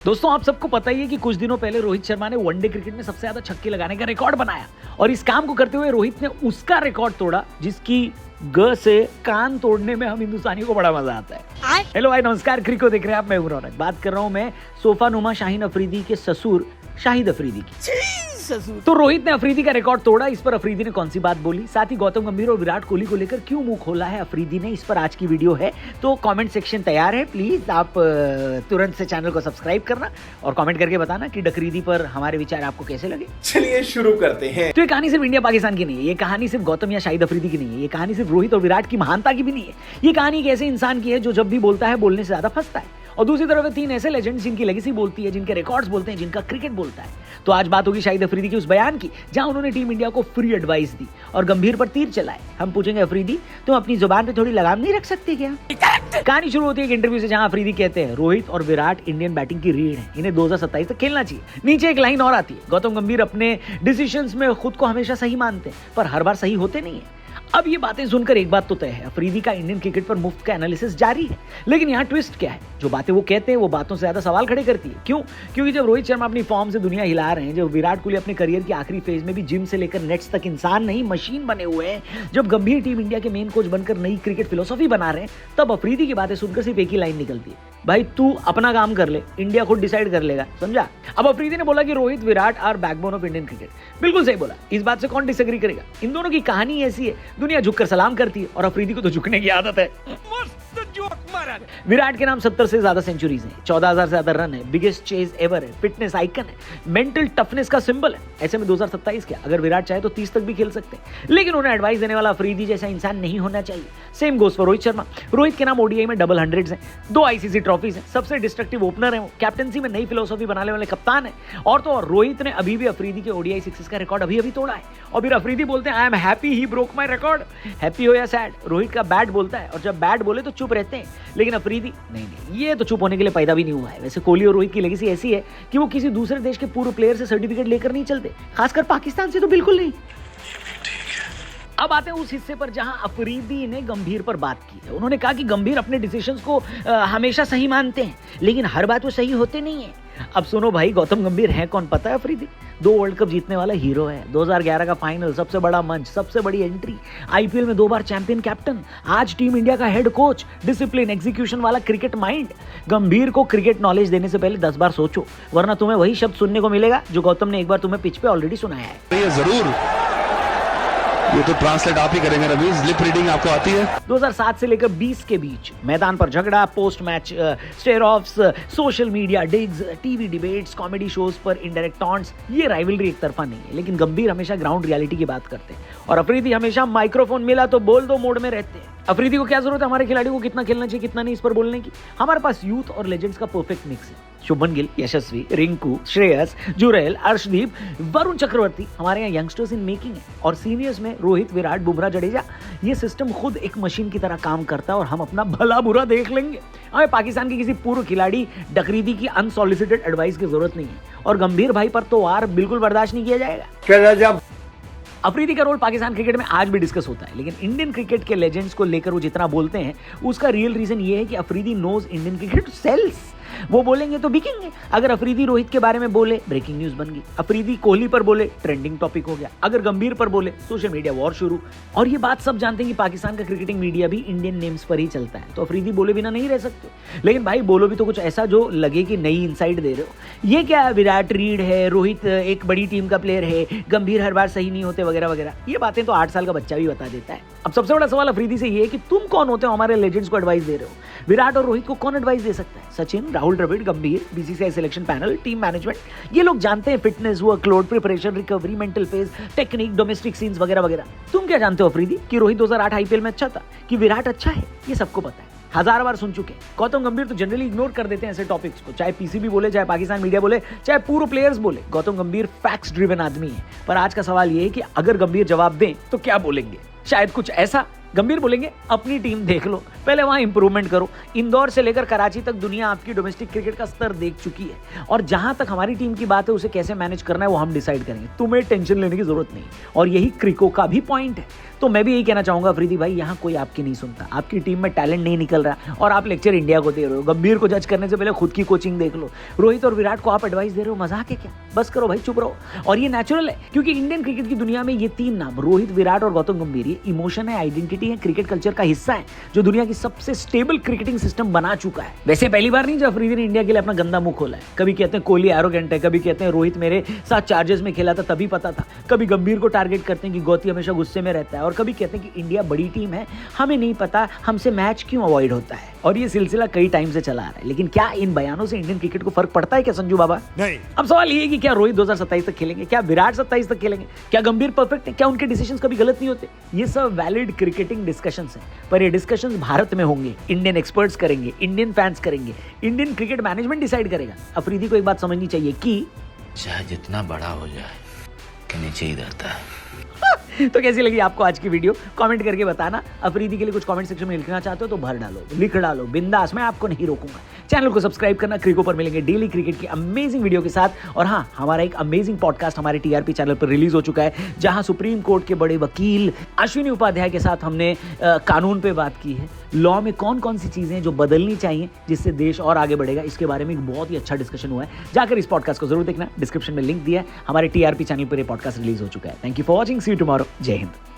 दोस्तों आप सबको पता ही है कि कुछ दिनों पहले रोहित शर्मा ने वनडे क्रिकेट में सबसे ज्यादा छक्के लगाने का रिकॉर्ड बनाया और इस काम को करते हुए रोहित ने उसका रिकॉर्ड तोड़ा जिसकी ग से कान तोड़ने में हम हिंदुस्तानियों को बड़ा मजा आता है। हेलो भाई नमस्कार, क्रिको देख रहे हैं आप, मैं हूं रौनक। बात कर रहा हूं मैं सोफानुमा शाहीन अफरीदी के ससुर शाहिद अफरीदी की। तो रोहित ने अफरीदी का रिकॉर्ड तोड़ा, इस पर अफरीदी ने कौन सी बात बोली, साथ ही गौतम गंभीर और विराट कोहली को लेकर क्यों मुंह खोला है अफरीदी ने, इस पर आज की वीडियो है। तो कमेंट सेक्शन तैयार है, प्लीज आप तुरंत से चैनल को सब्सक्राइब करना और कमेंट करके बताना कि डकरीदी पर हमारे विचार आपको कैसे लगे। चलिए शुरू करते हैं। तो ये कहानी सिर्फ इंडिया पाकिस्तान की नहीं है, ये कहानी सिर्फ गौतम या शाहिद अफरीदी की नहीं है, ये कहानी सिर्फ रोहित और विराट की महानता की भी नहीं है। ये कहानी एक ऐसे इंसान की है जो जब भी बोलता है बोलने से ज्यादा फंसता है, और दूसरी तरफ तीन ऐसे लेजेंड्स जिनकी लेगेसी बोलती है, जिनके रिकॉर्ड्स बोलते हैं, जिनका क्रिकेट बोलता है। तो आज बात होगी शाहिद अफरीदी के उस बयान की जहां उन्होंने टीम इंडिया को फ्री एडवाइस दी और गंभीर पर तीर चलाए। हम पूछेंगे अफरीदी, तुम अपनी जुबान पे थोड़ी लगाम नहीं रख सकते क्या? कहानी शुरू होती है एक इंटरव्यू से जहां अफरीदी कहते हैं रोहित और विराट इंडियन बैटिंग की रीढ़ है, इन्हें 2027 तक खेलना चाहिए। नीचे एक लाइन और आती है, गौतम गंभीर अपने डिसीजंस में खुद को हमेशा सही मानते हैं पर हर बार सही होते नहीं है। अब ये बातें सुनकर एक बात तो तय है, अफरीदी का इंडियन क्रिकेट पर मुफ्त का एनालिसिस जारी है। लेकिन यहाँ ट्विस्ट क्या है, जो बातें वो कहते हैं वो बातों से ज्यादा सवाल खड़े करती है। क्यों? क्योंकि जब रोहित शर्मा अपनी फॉर्म से दुनिया हिला रहे हैं, जब विराट कोहली अपने करियर की आखिरी फेज में भी जिम से लेकर नेट्स तक इंसान नहीं मशीन बने हुए हैं, जब गंभीर टीम इंडिया के मेन कोच बनकर नई क्रिकेट फिलोसॉफी बना रहे हैं, तब अफरीदी की बातें सुनकर सिर्फ एक ही लाइन निकलती है, भाई तू अपना काम कर ले, इंडिया खुद डिसाइड कर लेगा, समझा? अब अफरीदी ने बोला कि Rohit Virat are backbone of Indian cricket. बिल्कुल सही बोला, इस बात से कौन डिसएग्री करेगा। इन दोनों की कहानी ऐसी है, दुनिया झुककर सलाम करती है और अफरीदी को तो झुकने की आदत है। विराट के नाम 70 से ज्यादा सेंचुरीज हैं, 14,000 से ज्यादा रन है, बिगेस्ट चेज एवर है, फिटनेस आइकन है, मेंटल टफनेस का सिंबल है। ऐसे में 2027 क्या, अगर विराट चाहे तो 30 तक भी खेल सकते हैं, लेकिन उन्हें एडवाइस देने वाला अफरीदी जैसा इंसान नहीं होना चाहिए। Same goes for Rohit Sharma. Rohit के नाम ओडीआई में डबल हंड्रेड्स हैं, 2 आईसीसी ट्रॉफीज हैं, सबसे डिस्ट्रक्टिव ओपनर है वो, कैप्टनसी में नई फिलोसॉफी बनाने वाले कप्तान है। और तो और रोहित ने अभी भी अफरीदी के ओडीआई सिक्सेस का रिकॉर्ड अभी तोड़ा है। और फिर अफरीदी बोलते हैं I am happy he broke my record. Happy हो या सैड, रोहित का बैट बोलता है, और जब बैट बोले तो चुप रहते हैं। लेकिन अफरीदी नहीं, ये तो चुप होने के लिए पैदा भी नहीं हुआ है। वैसे कोहली और रोहित की लेगेसी ऐसी है कि वो किसी दूसरे देश के पूर्व प्लेयर से सर्टिफिकेट लेकर नहीं चलते, खासकर पाकिस्तान से तो बिल्कुल नहीं। अब आते हैं उस हिस्से पर जहां अफरीदी ने गंभीर पर बात की है। उन्होंने कहा कि गंभीर अपने डिसीजंस को हमेशा सही मानते हैं, लेकिन हर बात वो सही होते नहीं है। अब सुनो भाई, गौतम गंभीर है कौन पता है? अफरीदी 2 वर्ल्ड कप जीतने वाला हीरो है, 2011 का फाइनल, सबसे बड़ा मंच, सबसे बड़ी एंट्री, आईपीएल में 2 बार चैंपियन कैप्टन, आज टीम इंडिया का हेड कोच, डिसिप्लिन एग्जीक्यूशन वाला क्रिकेट माइंड। गंभीर को क्रिकेट नॉलेज देने से पहले 10 बार सोचो, वरना तुम्हें वही शब्द सुनने को मिलेगा जो गौतम ने एक बार तुम्हें पिच पे ऑलरेडी सुनाया है। ये जरूर, ये तो ट्रांसलेट आप ही करेंगे रवि, लिप रीडिंग आपको आती है? 2007 से लेकर 20 के बीच मैदान पर झगड़ा, post match stare offs, social media digs, TV debates, comedy shows पर इनडायरेक्ट टॉन्ट्स, ये राइवलरी एक तरफा नहीं है। लेकिन गंभीर हमेशा ग्राउंड रियलिटी की बात करते हैं और अफरीदी हमेशा माइक्रोफोन मिला तो बोल दो मोड में रहते हैं। अफरीदी को क्या जरूरत है हमारे खिलाड़ियों को कितना खेलना चाहिए कितना नहीं इस पर बोलने की? हमारे पास यूथ और लेजेंड्स का परफेक्ट मिक्स है। शुभमन गिल, यशस्वी, रिंकू, श्रेयस, जुरेल, अर्शदीप, वरुण चक्रवर्ती हमारे यहाँ यंगस्टर्स इन मेकिंग है, और सीनियर्स में रोहित, विराट, बुमराह, जडेजा। ये सिस्टम खुद एक मशीन की तरह काम करता है और हम अपना भला बुरा देख लेंगे। हमें पाकिस्तान के किसी पूर्व खिलाड़ी डकरीदी की अनसॉलिसिटेड एडवाइस की जरूरत नहीं है, और गंभीर भाई पर तो वार बिल्कुल बर्दाश्त नहीं किया जाएगा। अफरीदी का रोल पाकिस्तान क्रिकेट में आज भी डिस्कस होता है, लेकिन इंडियन क्रिकेट के लेजेंड्स को लेकर वो जितना बोलते हैं उसका रियल रीजन ये है कि Afridi knows Indian cricket sells. वो बोलेंगे तो बिकेंगे। अगर अफरीदी रोहित के बारे में बोले, ब्रेकिंग न्यूज बन गई। अफरीदी कोहली पर बोले, ट्रेंडिंग टॉपिक हो गया। अगर गंभीर पर बोले, सोशल मीडिया वॉर शुरू। और ये बात सब जानते हैं कि पाकिस्तान का क्रिकेटिंग मीडिया भी इंडियन नेम्स पर ही चलता है, तो अफरीदी बोले बिना नहीं रह सकते। लेकिन भाई बोलो भी तो कुछ ऐसा जो लगे कि नई इनसाइट दे रहे हो। ये क्या है, विराट रीढ़ है, रोहित एक बड़ी टीम का प्लेयर है, गंभीर हर बार सही नहीं होते वगैरह वगैरह। ये बातें तो 8 साल का बच्चा भी बता देता है। अब सबसे बड़ा सवाल अफरीदी से ये है कि तुम कौन होते हो हमारे लेजेंड्स को एडवाइस दे रहे हो? विराट और रोहित को कौन एडवाइस दे सकता है? सचिन, राहुल द्रविड़, गंभीर, BCCI selection panel, team management, ये लोग जानते हैं fitness, workload, preparation, recovery, mental phase, technique, domestic scenes वगैरह वगैरह। तुम क्या जानते हो अफरीदी कि रोहित 2008 आईपीएल में अच्छा था, कि विराट अच्छा है? ये सबको पता है, 1000 बार सुन चुके हैं। गौतम गंभीर तो जनरली इग्नोर कर देते हैं ऐसे टॉपिक्स को, चाहे पीसीबी बोले, चाहे पाकिस्तान मीडिया बोले, चाहे पूर्व प्लेयर्स बोले। गौतम गंभीर फैक्ट्स ड्रिवन आदमी है। पर आज का सवाल ये है कि अगर गंभीर जवाब दें तो क्या बोलेंगे? शायद कुछ ऐसा गंभीर बोलेंगे अपनी टीम देख लो, पहले वहां इंप्रूवमेंट करो। इंदौर से लेकर कराची तक दुनिया आपकी डोमेस्टिक क्रिकेट का स्तर देख चुकी है और जहां तक हमारी टीम की बात है उसे कैसे मैनेज करना है वो हम डिसाइड करेंगे। तुम्हें टेंशन लेने की जरूरत नहीं और यही क्रिको का भी पॉइंट है। तो मैं भी यही कहना चाहूंगा अफरीदी भाई, यहाँ कोई आपकी नहीं सुनता, आपकी टीम में टैलेंट नहीं निकल रहा और आप लेक्चर इंडिया को दे रहे हो। गंभीर को जज करने से पहले खुद की कोचिंग देख लो। रोहित और विराट को आप एडवाइस दे रहे हो, मजाक है क्या? बस करो भाई, चुप रहो। और ये नेचुरल है क्योंकि इंडियन क्रिकेट की दुनिया में ये तीन नाम रोहित, विराट और गौतम गंभीर, ये इमोशन है, आइडेंटिटी है, क्रिकेट कल्चर का हिस्सा है जो दुनिया की सबसे स्टेबल क्रिकेटिंग सिस्टम बना चुका है। वैसे पहली बार नहीं जो अफरीदी ने इंडिया के लिए अपना गंदा मुंह खोला है। कभी कहते हैं कोहली एरोगेंट है, कभी कहते हैं रोहित मेरे साथ चार्जर्स में खेला था तभी पता था, कभी गंभीर को टारगेट करते हैं कि गौती हमेशा गुस्से में रहता है और कभी कहते हैं कि इंडिया बड़ी टीम है, हमें नहीं पता हमसे मैच क्यों अवॉइड होता है। और ये सिलसिला कई टाइम से चला आ रहा है। लेकिन क्या इन बयानों से इंडियन क्रिकेट को फर्क पड़ता है क्या संजू बाबा? नहीं। अब सवाल ये है कि क्या रोहित 2027 तक खेलेंगे, क्या विराट 27 तक खेलेंगे, क्या गंभीर परफेक्ट है, क्या उनके डिसीजंस कभी गलत नहीं होते? ये सब वैलिड क्रिकेटिंग डिस्कशंस हैं, पर ये डिस्कशंस भारत में होंगे, इंडियन एक्सपर्ट्स करेंगे, इंडियन फैंस करेंगे, इंडियन क्रिकेट मैनेजमेंट डिसाइड करेगा। अफरीदी को एक बात समझनी चाहिए कि चाहे जितना बड़ा हो जाए कि नीचे ही रहता है। तो कैसी लगी आपको आज की वीडियो? कमेंट करके बताना। अफरीदी के लिए कुछ कमेंट सेक्शन में लिखना चाहते हो तो भर डालो, लिख डालो, बिंदास, मैं आपको नहीं रोकूंगा। चैनल को सब्सक्राइब करना। क्रिको पर मिलेंगे डेली क्रिकेट की अमेजिंग वीडियो के साथ। और हाँ, हमारा एक अमेजिंग पॉडकास्ट हमारे टीआरपी चैनल पर रिलीज हो चुका है, जहां सुप्रीम कोर्ट के बड़े वकील अश्विनी उपाध्याय के साथ हमने कानून पे बात की है। लॉ में कौन कौन सी चीजें हैं जो बदलनी चाहिए जिससे देश और आगे बढ़ेगा, इसके बारे में एक बहुत ही अच्छा डिस्कशन हुआ है। जाकर इस पॉडकास्ट को जरूर देखना, डिस्क्रिप्शन में लिंक दिया है। हमारे टीआरपी चैनल पर ये पॉडकास्ट रिलीज हो चुका है। Thank you for watching, see you tomorrow. जय हिंद।